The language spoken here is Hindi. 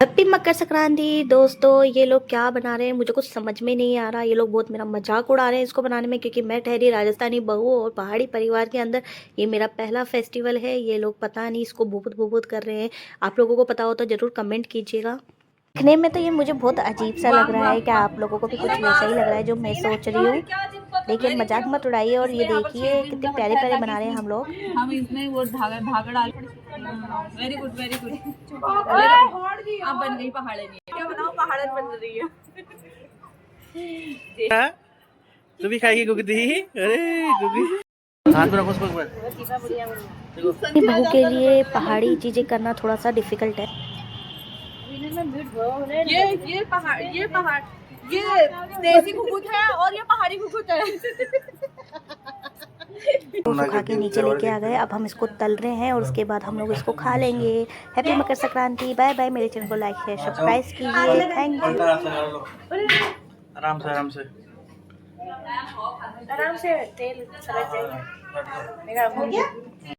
हैप्पी मकर संक्रांति दोस्तों। ये लोग क्या बना रहे हैं मुझे कुछ समझ में नहीं आ रहा। ये लोग बहुत मेरा मजाक उड़ा रहे हैं इसको बनाने में, क्योंकि मैं ठहरी राजस्थानी बहू और पहाड़ी परिवार के अंदर ये मेरा पहला फेस्टिवल है। ये लोग पता नहीं इसको बहुत बहुत कर रहे हैं। आप लोगों को पता हो तो ज़रूर कमेंट कीजिएगा। दिखने में तो ये मुझे बहुत अजीब सा लग रहा है। क्या आप लोगों को भी कुछ वैसा ही लग रहा है जो मैं सोच रही हूँ? देखिए मजाक मत उड़ाइए। और ये देखिए कितने प्यारे प्यारे बना रहे हैं हम लोग। हम इसमें वो धागा धागा डाल। Very good very good. आप बन गई पहाड़े नहीं क्या बनाओ पहाड़न बन रही है। तू भी खाएगी गुगदी? अरे गुगदी हाथ में रखो उसको एक बार। अपनी बहू के लिए पहाड़ी चीजें करना थोड़ा सा डिफिकल्ट है। ये देसी घुघुत है और ये पहाड़ी घुघुत है। तो सुखा के नीचे लेके आ गए। अब हम इसको तल रहे हैं और उसके बाद हम लोग इसको खा लेंगे। Happy Makar Sankranti. Bye bye. मेरे चैनल को लाइक शेयर सब्सक्राइब कीजिए। Thank you. आराम से आराम से आराम से तेल सरक जाएगा।